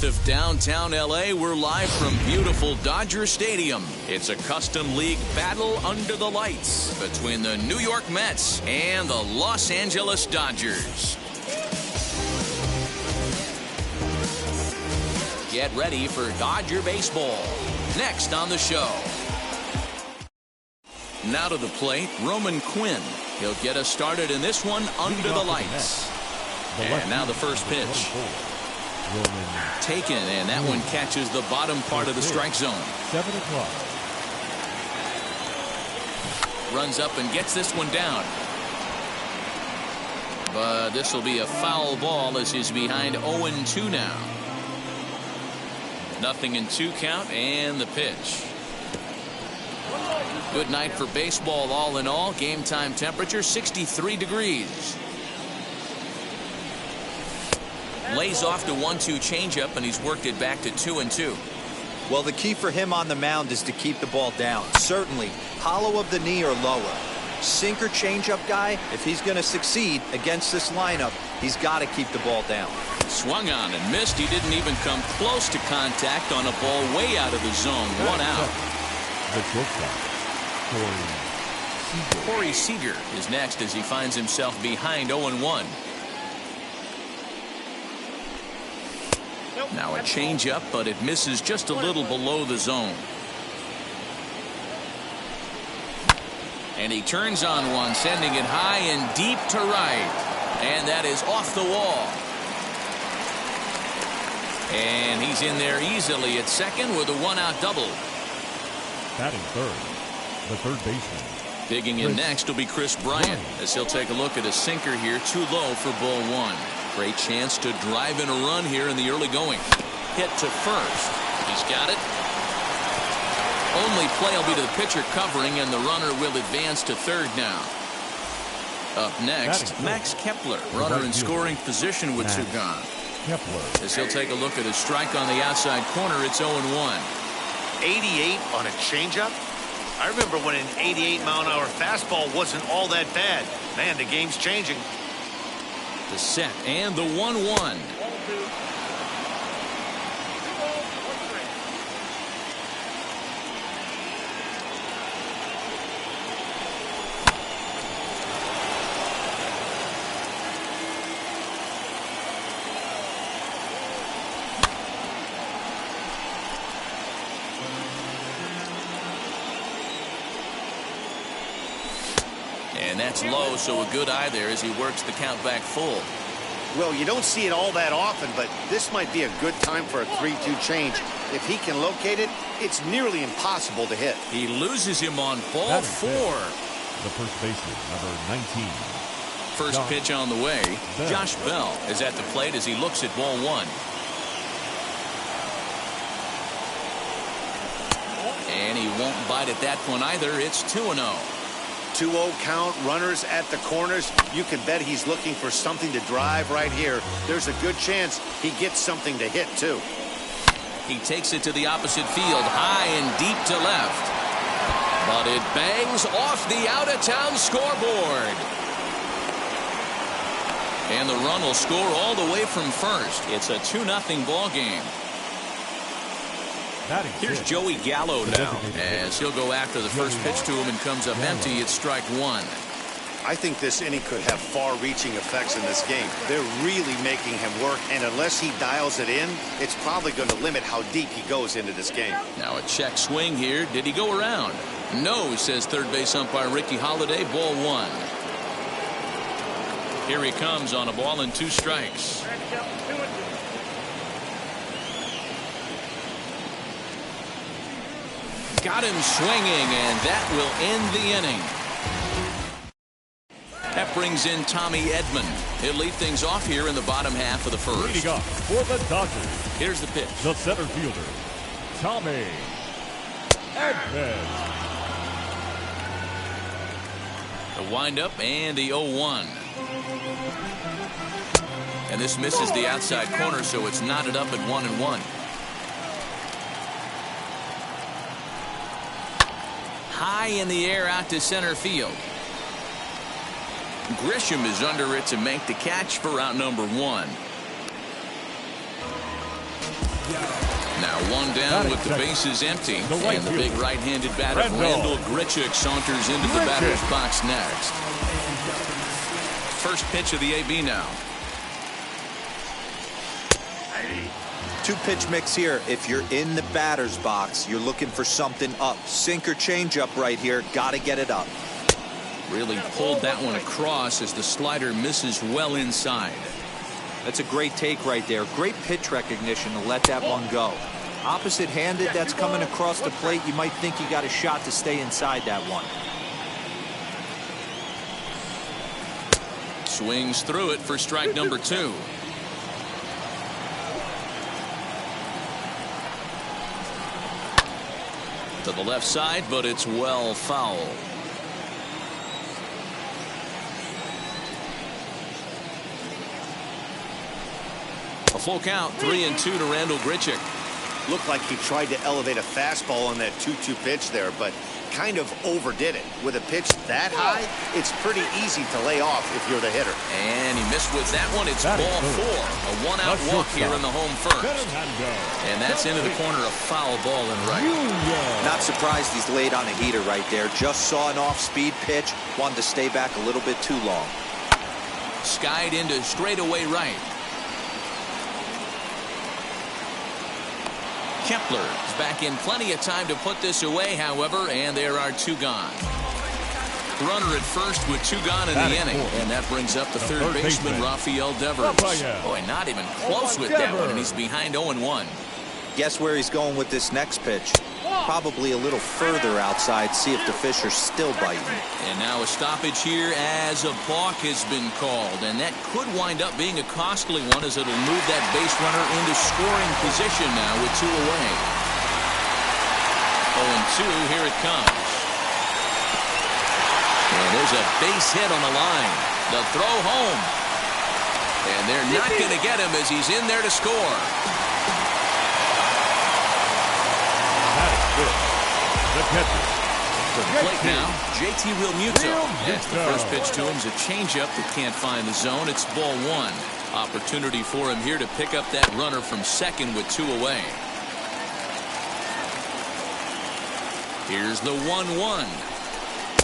north of downtown L.A., we're live from beautiful Dodger Stadium. It's a custom league battle under the lights between the New York Mets and the Los Angeles Dodgers. Get ready for Dodger baseball. Next on the show. Now to the plate, Roman Quinn. He'll get us started in this one under the lights. And now the first pitch. Taken, and that one catches the bottom part of the strike zone. 7 o'clock. Runs up and gets this one down. But this will be a foul ball as he's behind 0-2 now. 0-2 count, and the pitch. Good night for baseball all in all. Game time temperature 63 degrees. Lays off the 1-2 changeup, and he's worked it back to 2-2. Well, the key for him on the mound is to keep the ball down. Certainly, hollow of the knee or lower. Sinker changeup guy, if he's going to succeed against this lineup, he's got to keep the ball down. Swung on and missed. He didn't even come close to contact on a ball way out of the zone. 1 out. The shortstop, Corey Seeger is next as he finds himself behind 0-1. Now a changeup, but it misses just a little below the zone. And he turns on one, sending it high and deep to right. And that is off the wall. And he's in there easily at second with a 1-out double. Batting third, the third baseman. Digging in next will be Chris Bryant as he'll take a look at a sinker here, too low for ball 1. Great chance to drive in a run here in the early going. Hit to first. He's got it. Only play will be to the pitcher covering, and the runner will advance to third now. Up next, Max Kepler, runner in scoring position with Jorgan. As he'll take a look at a strike on the outside corner, it's 0-1. 88 on a changeup? I remember when an 88-mile-an-hour fastball wasn't all that bad. Man, the game's changing. The set and the 1-1. And that's low, so a good eye there as he works the count back full. Well, you don't see it all that often, but this might be a good time for a 3-2 change. If he can locate it, it's nearly impossible to hit. He loses him on ball 4. The first baseman, number 19. First pitch on the way. Josh Bell is at the plate as he looks at ball 1. And he won't bite at that one either. It's 2-0. 2-0 count, runners at the corners. You can bet he's looking for something to drive right here. There's a good chance he gets something to hit, too. He takes it to the opposite field, high and deep to left. But it bangs off the out-of-town scoreboard. And the run will score all the way from first. It's a 2-0 ball game. Here's Joey Gallo now as he'll go after the first pitch to him and comes up empty. It's strike 1. I think this inning could have far-reaching effects in this game. They're really making him work, and unless he dials it in, it's probably going to limit how deep he goes into this game. Now a check swing here. Did he go around? No, says third base umpire Ricky Holiday. Ball 1. Here he comes on a ball and 2 strikes. Got him swinging, and that will end the inning. That brings in Tommy Edman. He'll lead things off here in the bottom half of the first. Leading up for the Dodgers. Here's the pitch. The center fielder, Tommy Edman. The windup and the 0-1. And this misses the outside corner, so it's knotted up at 1-1. High in the air out to center field. Grisham is under it to make the catch for out number 1. Now one down with the bases empty. And the big right-handed batter, Randall Grichuk, saunters into the batter's box next. First pitch of the AB now. Two-pitch mix here. If you're in the batter's box, you're looking for something up. Sinker changeup right here. Got to get it up. Really pulled that one across as the slider misses well inside. That's a great take right there. Great pitch recognition to let that one go. Opposite-handed, that's coming across the plate. You might think you got a shot to stay inside that one. Swings through it for strike number 2. To the left side, but it's well foul. A full count, 3-2 to Randall Grichuk. Looked like he tried to elevate a fastball on that 2-2 pitch there, but kind of overdid it. With a pitch that high, it's pretty easy to lay off if you're the hitter. And he missed with that one. It's ball 4. A one-out walk here in the home first. And that's into the corner, a foul ball and right. Not surprised he's laid on a heater right there. Just saw an off-speed pitch. Wanted to stay back a little bit too long. Skied into straightaway right. Kepler is back in plenty of time to put this away, however, and there are 2 gone. Runner at first with 2 gone in the inning, and that brings up the third baseman, Rafael Devers. Boy, not even close with that one, and he's behind 0-1. Guess where he's going with this next pitch? Probably a little further outside, see if the fish are still biting. And now a stoppage here as a balk has been called, and that could wind up being a costly one as it'll move that base runner into scoring position now with 2 away. 0-2, here it comes. And there's a base hit on the line. The throw home. And they're not going to get him as he's in there to score. The catcher. To the plate now, JT Realmuto. That's the first pitch to him is a changeup that can't find the zone. It's ball 1. Opportunity for him here to pick up that runner from second with 2 away. Here's the 1-1.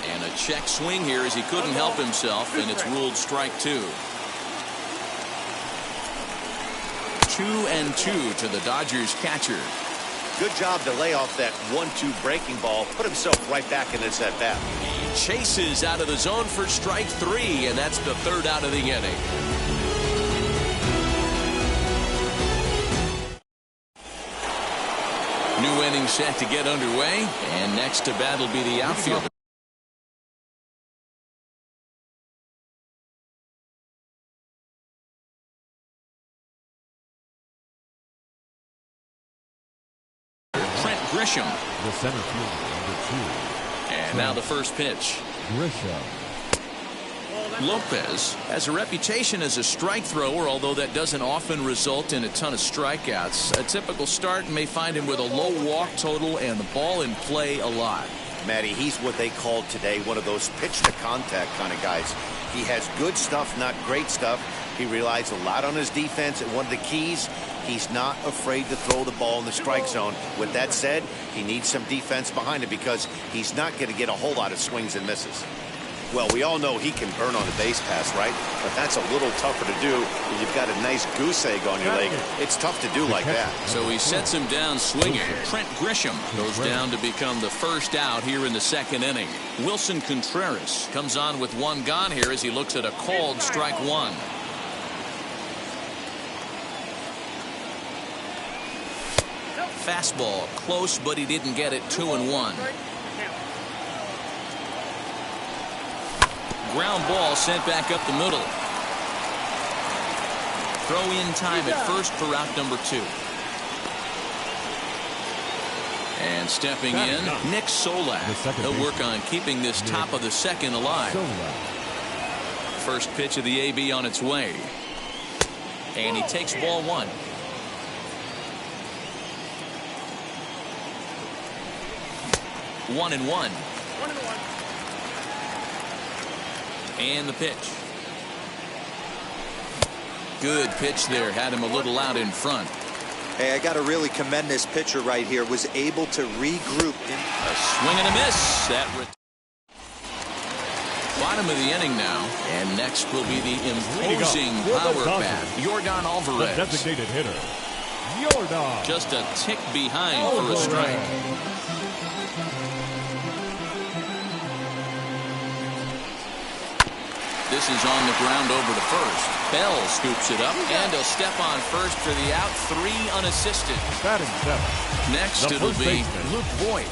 And a check swing here as he couldn't help himself, and it's ruled strike 2. 2-2 to the Dodgers catcher. Good job to lay off that 1-2 breaking ball. Put himself right back in this at-bat. He chases out of the zone for strike 3, and that's the 3rd out of the inning. New inning set to get underway, and next to bat will be the outfielder. Grisham. The center fielder, number 2. And now the first pitch. Grisham. Lopez has a reputation as a strike thrower, although that doesn't often result in a ton of strikeouts. A typical start may find him with a low walk total and the ball in play a lot. Matty, he's what they called today one of those pitch to contact kind of guys. He has good stuff, not great stuff. He relies a lot on his defense, and one of the keys, he's not afraid to throw the ball in the strike zone. With that said, he needs some defense behind him because he's not going to get a whole lot of swings and misses. Well, we all know he can burn on the base pass, right? But that's a little tougher to do when you've got a nice goose egg on your leg. It's tough to do like that. So he sets him down swinging. Trent Grisham goes down to become the first out here in the 2nd inning. Wilson Contreras comes on with 1 gone here as he looks at a called strike 1. Fastball close, but he didn't get it. 2-1. Ground ball sent back up the middle. Throw in time at first for out number 2. And stepping in, Nick Solak. He'll work on keeping this top of the 2nd alive. First pitch of the AB on its way. And he takes ball 1. One and one. And the pitch. Good pitch there. Had him a little out in front. Hey, I got to really commend this pitcher right here. Was able to regroup. A swing and a miss. Bottom of the inning now. And next will be the imposing power bat, Jorgan Alvarez. The designated hitter, Jordan. Just a tick behind for a strike. This is on the ground over to first. Bell scoops it up, and he'll step on first for the out. 3 unassisted. Batting 7. Next, it'll be Luke Voigt.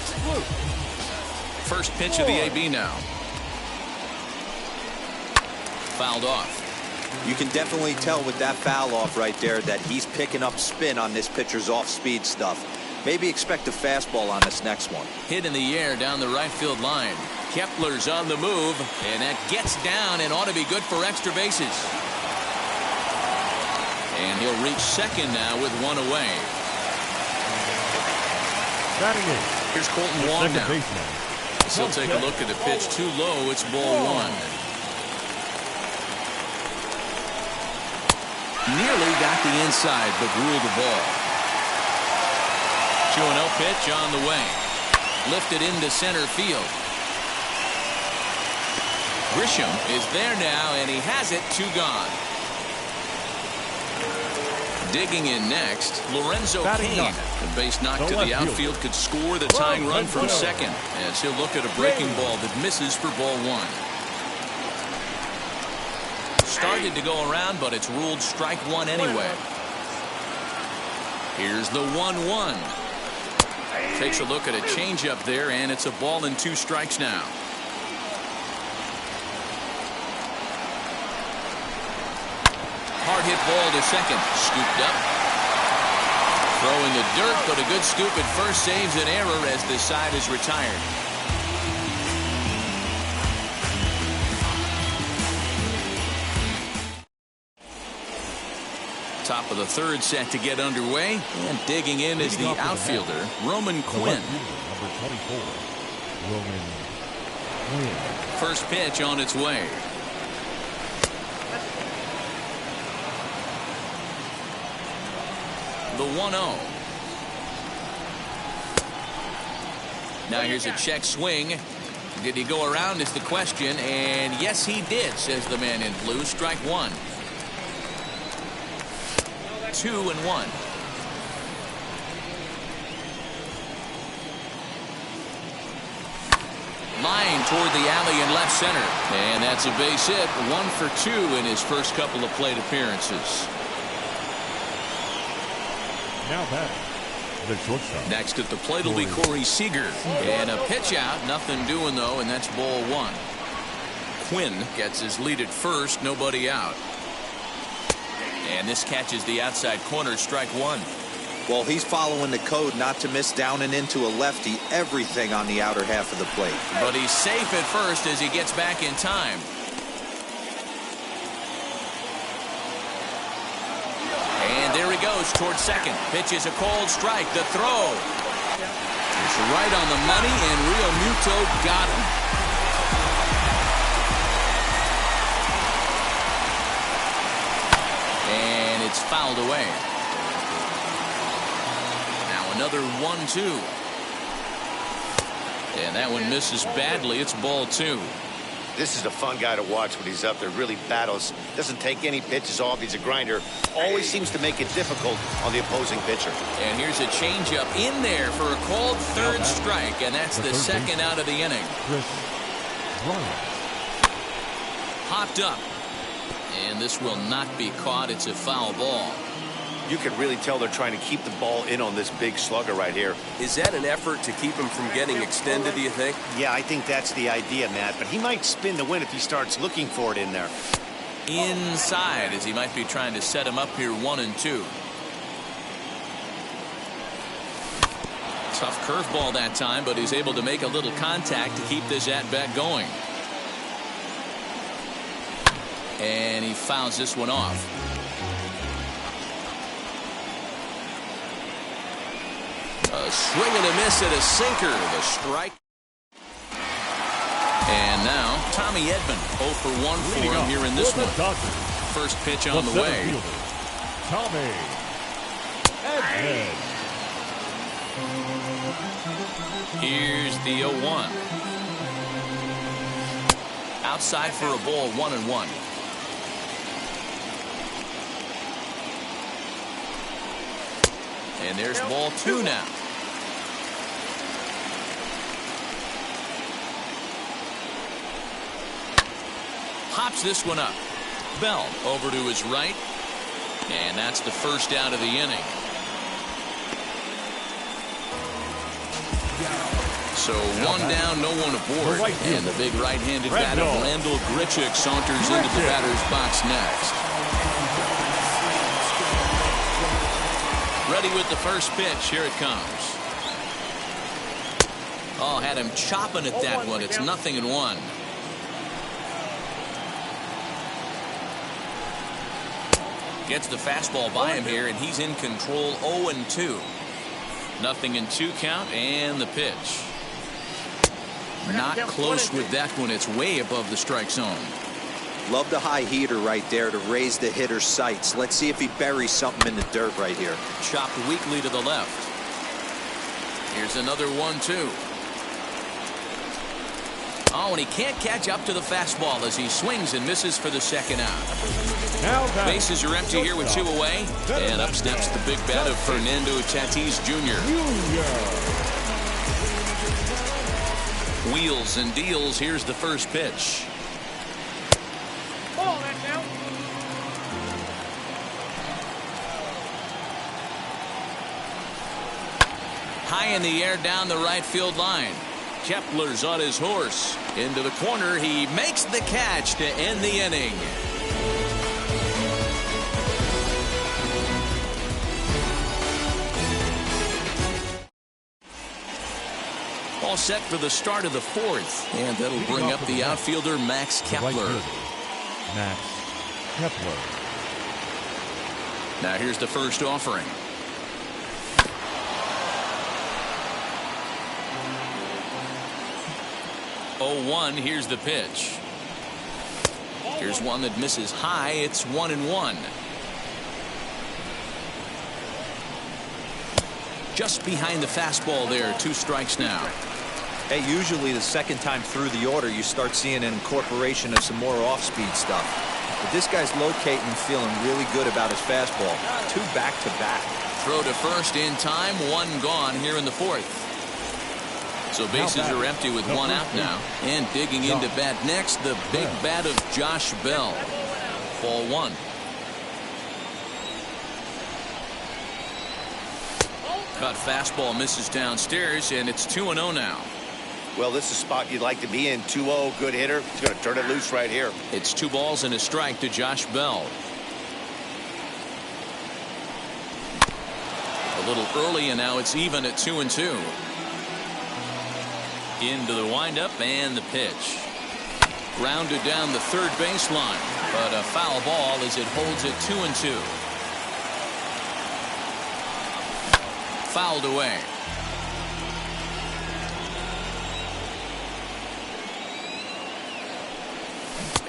First pitch of the AB now. Fouled off. You can definitely tell with that foul off right there that he's picking up spin on this pitcher's off-speed stuff. Maybe expect a fastball on this next one. Hit in the air down the right field line. Kepler's on the move, and that gets down and ought to be good for extra bases. And he'll reach second now with 1 away. Batting 8. Here's Colton Wong now. He'll take a look at the pitch. Too low. It's ball 1. Nearly got the inside, but ruled the ball. 2-0 pitch on the way. Lifted into center field. Grisham is there now, and he has it. 2 gone. Digging in next, Lorenzo Cain. The base knock to the outfield could score the tying run from second, as he'll look at a breaking ball that misses for ball 1. Started to go around, but it's ruled strike 1 anyway. Here's the 1-1. Takes a look at a changeup there, and it's a ball and 2 strikes now. Hard hit ball to second. Scooped up. Throwing the dirt, but a good scoop at first saves an error as this side is retired. Top of the 3rd set to get underway, and digging in is the outfielder, Roman Quinn. Number 24, Roman Quinn. First pitch on its way. The 1-0. Now here's a check swing. Did he go around is the question, and yes he did, says the man in blue. Strike 1. 2-1. Line toward the alley in left center, and that's a base hit. 1 for 2 in his first couple of plate appearances. Now batting, the shortstop. Next at the plate will be Corey Seeger. And a pitch out. Nothing doing, though, and that's ball 1. Quinn gets his lead at first. Nobody out. And this catches the outside corner. Strike 1. Well, he's following the code not to miss down and into a lefty. Everything on the outer half of the plate. But he's safe at first as he gets back in time. And there he goes towards second. Pitch is a cold strike. The throw. It's right on the money, and Real Muto got him. And it's fouled away. Now another 1-2. And that one misses badly. It's ball 2. This is a fun guy to watch when he's up there. Really battles. Doesn't take any pitches off. He's a grinder. Always seems to make it difficult on the opposing pitcher. And here's a changeup in there for a called 3rd strike. And that's the 2nd out of the inning. Bryant. Popped up. And this will not be caught. It's a foul ball. You can really tell they're trying to keep the ball in on this big slugger right here. Is that an effort to keep him from getting extended, do you think? Yeah, I think that's the idea, Matt. But he might spin the win if he starts looking for it in there. Inside, as he might be trying to set him up here 1-2. Tough curveball that time, but he's able to make a little contact to keep this at-bat going. And he fouls this one off. A swing and a miss at a sinker. The strike. And now Tommy Edman 0 for 1 for him here in this one. First pitch on the way. Tommy Edge. Here's the 0-1. Outside for a ball, 1-1. And there's ball 2 now. Hops this one up. Bell over to his right. And that's the first out of the inning. So one down, no one aboard. And the big right-handed bat of Randall Grichuk saunters into the batter's box next. Ready with the first pitch. Here it comes. Oh, had him chopping at that one. It's 0-1. Gets the fastball by him here, and he's in control. 0-2. 0-2 count, and the pitch. Not close with that one. It's way above the strike zone. Love the high heater right there to raise the hitter's sights. Let's see if he buries something in the dirt right here. Chopped weakly to the left. Here's another 1-2. Oh, and he can't catch up to the fastball as he swings and misses for the second out. Bases are empty here with 2 away. And up steps the big bat of Fernando Tatis Jr. Wheels and deals. Here's the first pitch. High in the air down the right field line. Kepler's on his horse. Into the corner. He makes the catch to end the inning. All set for the start of the 4th. And that'll bring up the outfielder Max Kepler. Max Kepler. Now here's the first offering. Oh, 0-1. Here's the pitch. Here's one that misses high. It's 1-1. Just behind the fastball there. 2 strikes now. Hey, usually the second time through the order you start seeing an incorporation of some more off-speed stuff. But this guy's locating and feeling really good about his fastball. 2 back-to-back. Throw to first in time. 1 gone here in the 4th. So bases are empty with 1 out now. And digging into bat next, the big bat of Josh Bell. Ball 1. Cut fastball misses downstairs, and it's 2-0 now. Well, this is a spot you'd like to be in. 2-0, good hitter. He's going to turn it loose right here. It's 2 balls and a strike to Josh Bell. A little early, and now it's even at 2-2. Into the windup and the pitch. Grounded down the third baseline, but a foul ball as it holds it 2-2. Fouled away.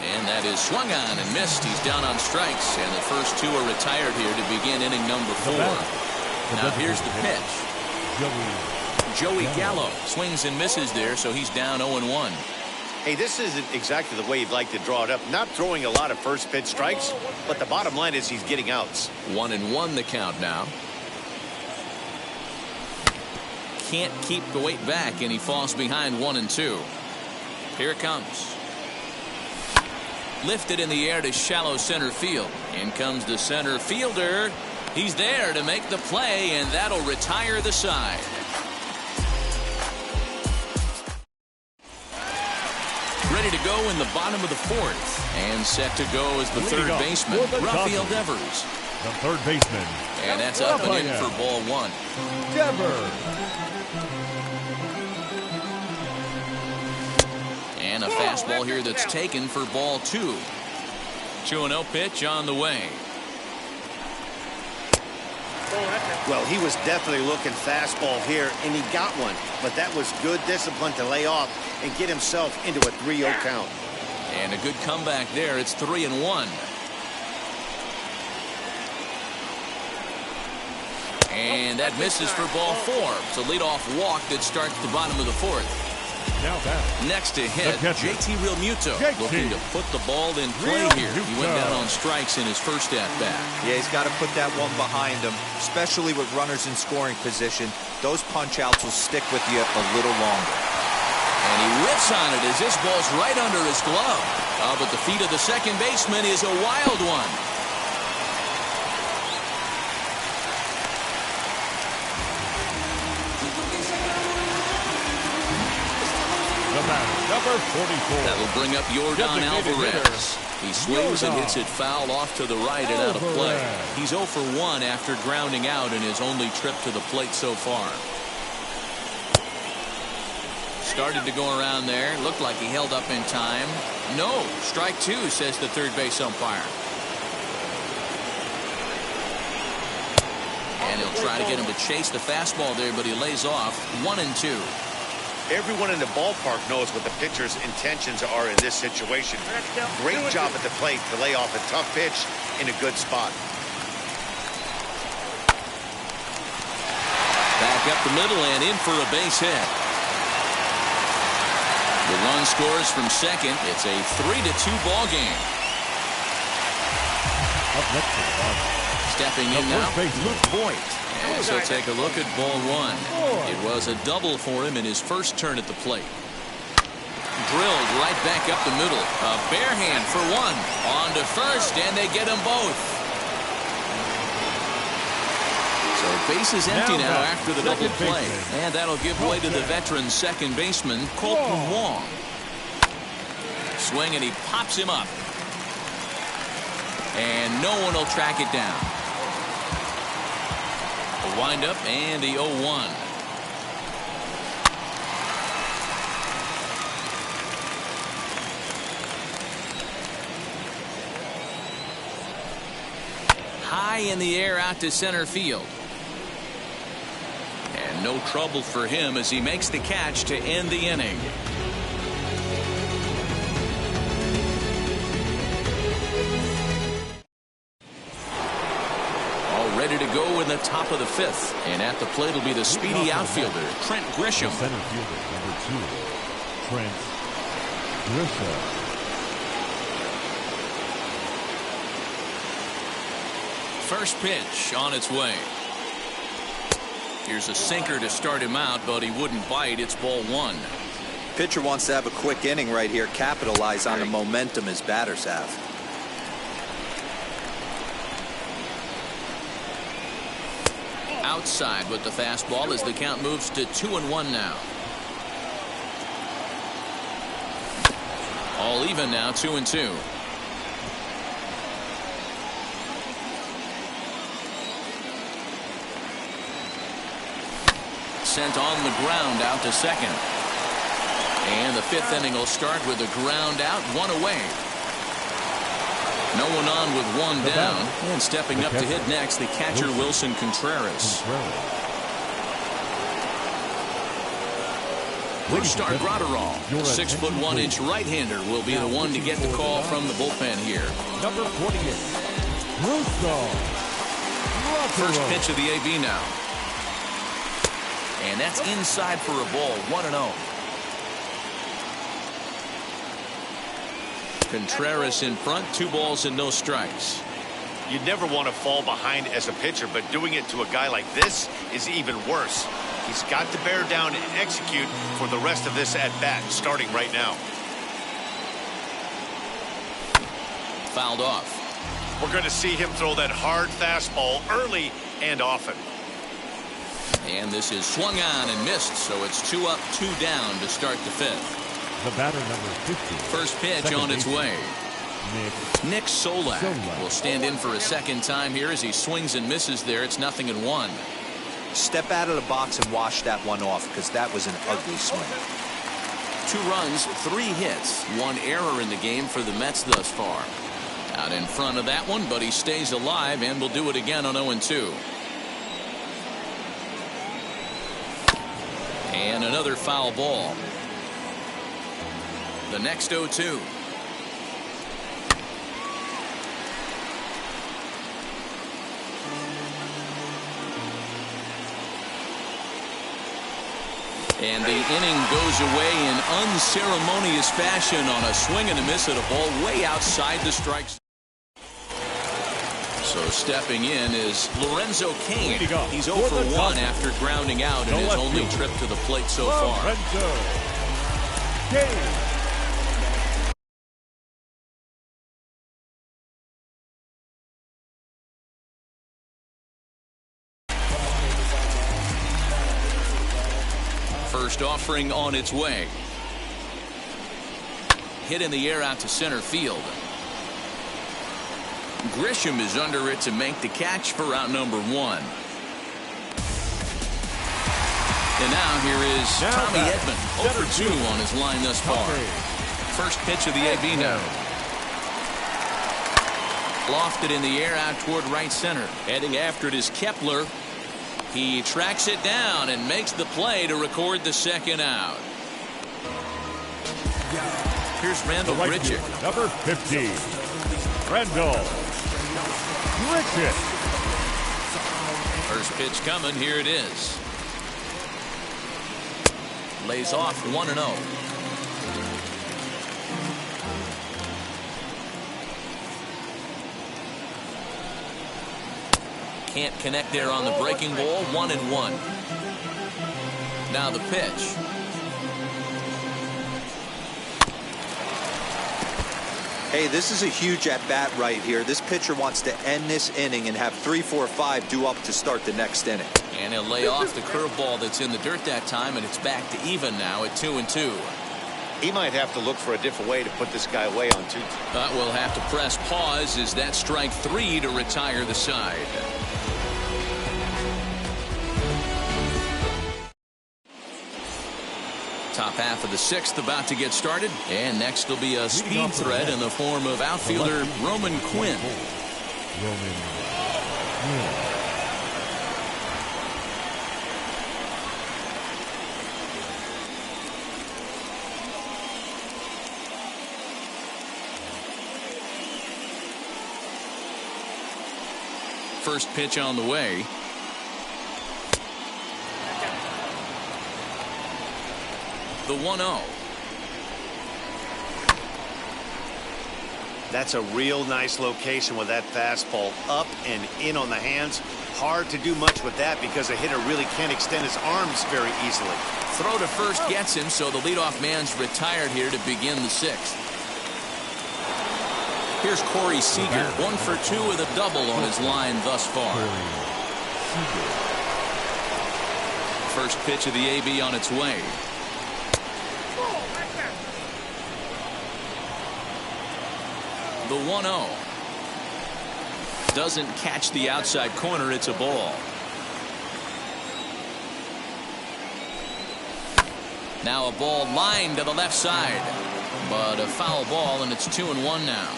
And that is swung on and missed. He's down on strikes, and the first 2 are retired here to begin inning number 4. Now here's the pitch. Joey Gallo swings and misses there, so he's down 0-1. Hey, this isn't exactly the way you'd like to draw it up. Not throwing a lot of first pitch strikes, but the bottom line is he's getting outs. 1-1 the count now. Can't keep the weight back, and he falls behind 1-2. Here it comes. Lifted in the air to shallow center field. In comes the center fielder. He's there to make the play, and that'll retire the side. Ready to go in the bottom of the 4th. And set to go as the third baseman, Rafael Devers. The third baseman. And that's up and in for ball 1. Devers. And a fastball here that's taken for ball 2. 2-0 pitch on the way. Well, he was definitely looking fastball here, and he got one. But that was good discipline to lay off and get himself into a 3-0 count. And a good comeback there. It's 3-1. And that misses for ball 4. It's a leadoff walk that starts the bottom of the 4th. Now that. Next to hit, JT Realmuto looking to put the ball in play here. He went down on strikes in his first at-bat. Yeah, he's got to put that one behind him, especially with runners in scoring position. Those punch-outs will stick with you a little longer. And he whips on it as this ball's right under his glove. But the feet of the second baseman is a wild one. Number 44. That'll bring up Jorgan Alvarez. He swings and hits it foul off to the right and out of play. He's 0 for 1 after grounding out in his only trip to the plate so far. Started to go around there. Looked like he held up in time. No, strike 2, says the third base umpire. And he'll try to get him to chase the fastball there, but he lays off. 1-2. Everyone in the ballpark knows what the pitcher's intentions are in this situation. Great job at the plate to lay off a tough pitch in a good spot. Back up the middle and in for a base hit. The run scores from second. It's a 3-2 ball game. Up next to the bottom. Stepping in now, Luke Voigt. And so take a look at ball 1. It was a double for him in his first turn at the plate. Drilled right back up the middle. A bare hand for 1. On to first, and they get them both. So base is empty now after the double play. And that'll give way to the veteran second baseman, Colton Wong. Swing, and he pops him up. And no one will track it down. A windup and the 0-1. High in the air out to center field. And no trouble for him as he makes the catch to end the inning. Ready to go in the top of the 5th. And at the plate will be the speedy outfielder, Trent Grisham. Center fielder, number 2, Trent Grisham. First pitch on its way. Here's a sinker to start him out, but he wouldn't bite. It's ball 1. Pitcher wants to have a quick inning right here, capitalize on the momentum his batters have. Outside with the fastball as the count moves to 2-1 now. All even now, 2-2. Sent on the ground out to second. And the 5th inning will start with a ground out, 1 away. No one on with 1 down. And stepping up to hit next, the catcher, Wilson Contreras. Gustav Graterol, 6'1" right-hander, will be the one to get the call from the bullpen here. Number 48, Gustav. First pitch of the AB now. And that's inside for a ball, 1-0. Contreras in front, 2 balls and no strikes. You'd never want to fall behind as a pitcher, but doing it to a guy like this is even worse. He's got to bear down and execute for the rest of this at-bat, starting right now. Fouled off. We're going to see him throw that hard fastball early and often. And this is swung on and missed, so it's 2 up, 2 down to start the 5th. The batter, number 50. First pitch on its way. Nick Solak will stand in for a second time here as he swings and misses there. It's 0-1. Step out of the box and wash that one off, because that was an ugly swing. 2 runs, 3 hits, 1 error in the game for the Mets thus far. Out in front of that one, but he stays alive and will do it again on 0-2. And another foul ball. The next 0-2. And the inning goes away in unceremonious fashion on a swing and a miss at a ball way outside the strike zone. So stepping in is Lorenzo Cain. He's 0 for 1 after grounding out in his only trip to the plate so far. Lorenzo Cain. First offering on its way. Hit in the air out to center field. Grisham is under it to make the catch for out number 1. And now here is Tommy Edman, 0 for 2 on his line thus far. First pitch of the AB now. Lofted in the air out toward right center. Heading after it is Kepler. He tracks it down and makes the play to record the second out. Here's Randall Grichuk. Number 15, Randall Grichuk. First pitch coming. Here it is. Lays off 1-0. Can't connect there on the breaking ball. 1-1. Now the pitch. Hey, this is a huge at-bat right here. This pitcher wants to end this inning and have 3, 4, 5 due up to start the next inning. And he'll lay off the curveball that's in the dirt that time, and it's back to even now at 2-2. He might have to look for a different way to put this guy away on 2. We'll have to press pause as that strike 3 to retire the side. Top half of the 6th about to get started, and next will be a speed threat in the form of outfielder Roman Quinn. First pitch on the way. The 1-0. That's a real nice location with that fastball up and in on the hands. Hard to do much with that because a hitter really can't extend his arms very easily. Throw to first gets him, so the leadoff man's retired here to begin the 6th. Here's Corey Seeger, 1 for 2 with a double on his line thus far. First pitch of the AB on its way. The 1-0. Doesn't catch the outside corner. It's a ball. Now a ball lined to the left side, but a foul ball, and it's 2-1 now.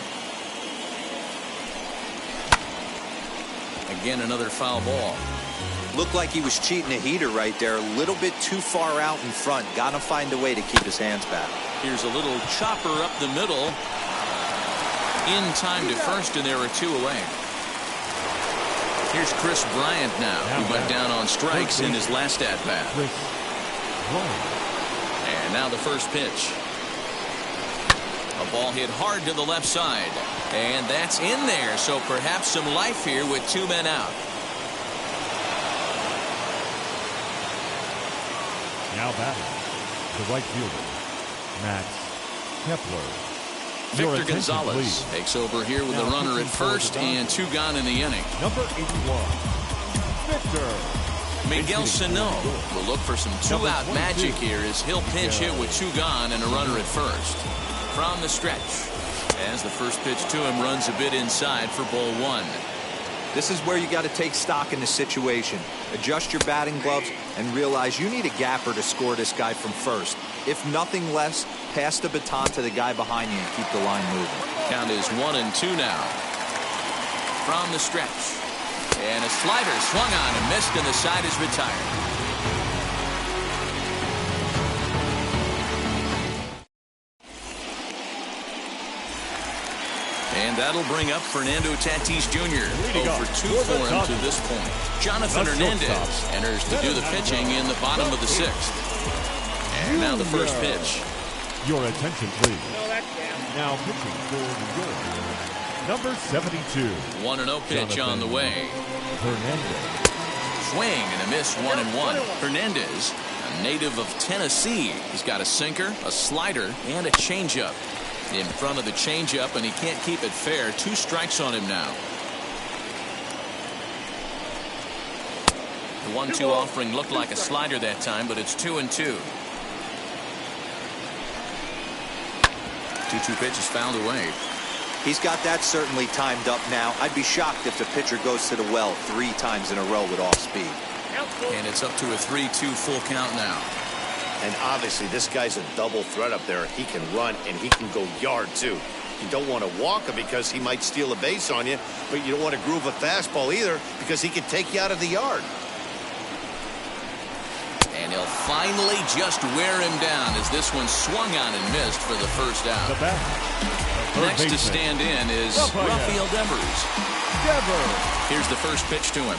Again, another foul ball. Looked like he was cheating a heater right there. A little bit too far out in front. Got to find a way to keep his hands back. Here's a little chopper up the middle. In time to first, and there are 2 away. Here's Chris Bryant now, who went down on strikes in his last at-bat. And now the first pitch. A ball hit hard to the left side. And that's in there, so perhaps some life here with 2 men out. Now batting, the right fielder, Max Kepler. Victor Gonzalez takes over here with a runner at first and 2 gone in the inning. Number 81, Victor. Miguel Sano will look for some 2-out magic here as he'll pinch hit with 2 gone and a runner at first. From the stretch, as the first pitch to him runs a bit inside for ball 1. This is where you got to take stock in the situation. Adjust your batting gloves and realize you need a gapper to score this guy from first. If nothing less, pass the baton to the guy behind you and keep the line moving. Count is 1-2 now. From the stretch. And a slider swung on and missed, and the side is retired. And that'll bring up Fernando Tatis Jr. 0 for 2 for him to this point. Jonathan Hernandez enters to do the pitching in the bottom of the 6th. And now the first pitch. Your attention, please. Now pitching for New York, number 72. 1-0 pitch Jonathan on the way. Hernandez. Swing and a miss, 1-1. Hernandez, a native of Tennessee. He's got a sinker, a slider, and a changeup. In front of the changeup, and he can't keep it fair. 2 strikes on him now. The 1-2 offering looked like a slider that time, but it's 2-2. 2-2 pitch is fouled away. He's got that certainly timed up now. I'd be shocked if the pitcher goes to the well 3 times in a row with off speed. And it's up to a 3-2 full count now. And obviously this guy's a double threat up there. He can run and he can go yard too. You don't want to walk him because he might steal a base on you, but you don't want to groove a fastball either because he can take you out of the yard. And he'll finally just wear him down as this one swung on and missed for the first out. The batter. Next to stand in is Rafael Devers. Here's the first pitch to him.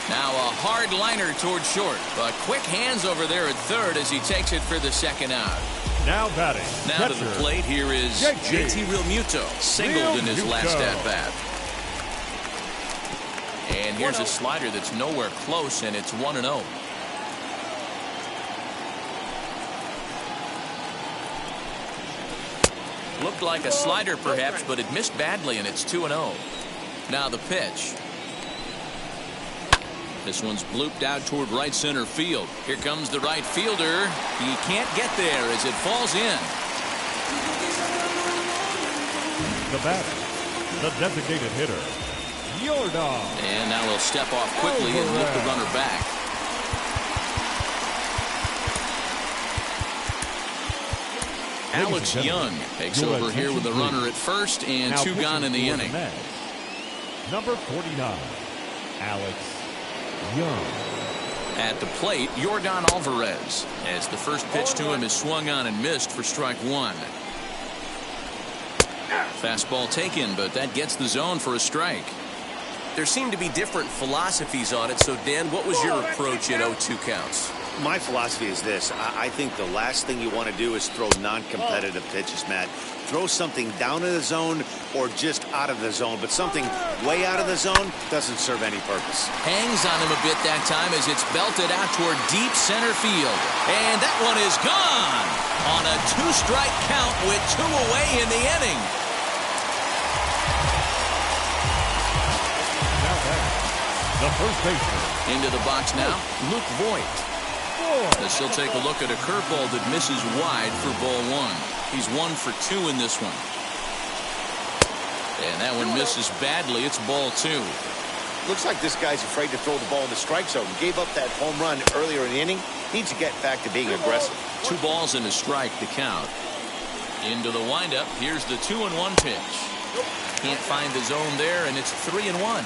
Now a hard liner toward short, but quick hands over there at third as he takes it for the second out. Now batting. Now to the plate, here is JT Realmuto, singled in his last at-bat. And here's a slider that's nowhere close, and it's 1-0. Looked like a slider perhaps, but it missed badly, and it's 2-0. Now the pitch. This one's blooped out toward right center field. Here comes the right fielder. He can't get there as it falls in. The batter. The designated hitter, Jordan. And now he'll step off quickly and look the runner back. Alex Young takes over here with a runner at first and 2 gone in the inning. Number 49, Alex Young. At the plate, Jorgan Alvarez, as the first pitch to him is swung on and missed for strike 1. Fastball taken, but that gets the zone for a strike. There seem to be different philosophies on it. So, Dan, what was your approach at 0-2 counts? My philosophy is this. I think the last thing you want to do is throw non-competitive pitches, Matt. Throw something down in the zone or just out of the zone, but something way out of the zone doesn't serve any purpose. Hangs on him a bit that time as it's belted out toward deep center field. And that one is gone on a 2-strike count with 2 away in the inning. Now back. The first baseman. Into the box now, Luke Voigt. As he'll take a look at a curveball that misses wide for ball 1. He's 1 for 2 in this one. And that one misses badly. It's ball 2. Looks like this guy's afraid to throw the ball in the strike zone. Gave up that home run earlier in the inning. Needs to get back to being aggressive. 2 balls and a strike to count. Into the windup. Here's the 2-1 pitch. Can't find the zone there, and it's 3-1.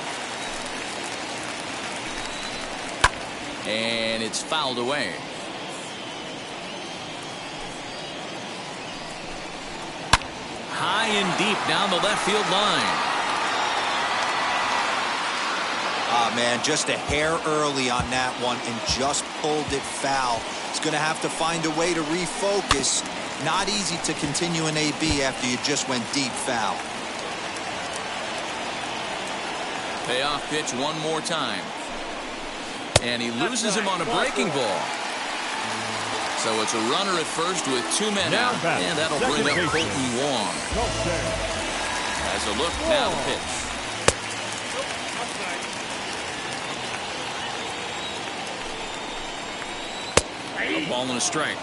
And it's fouled away. High and deep down the left field line. Ah, man, just a hair early on that one and just pulled it foul. He's going to have to find a way to refocus. Not easy to continue an AB after you just went deep foul. Payoff pitch one more time. And he loses him on a breaking ball. So it's a runner at first with 2 men out. And that'll bring up Colton Wong. As a look, now the pitch. A ball and a strike.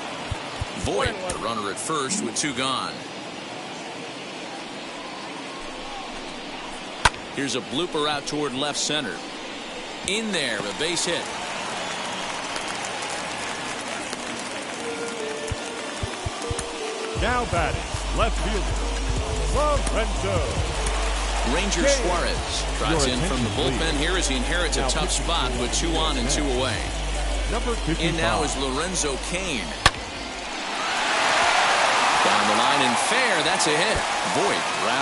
Voigt, the runner at first with 2 gone. Here's a blooper out toward left center. In there, a base hit. Now batting, left fielder, Lorenzo. Ranger Suarez tries in from the bullpen here as he inherits a tough spot with 2 on and 2 away. Number 55. In now is Lorenzo Cain. Down the line and fair, that's a hit. Voigt rounds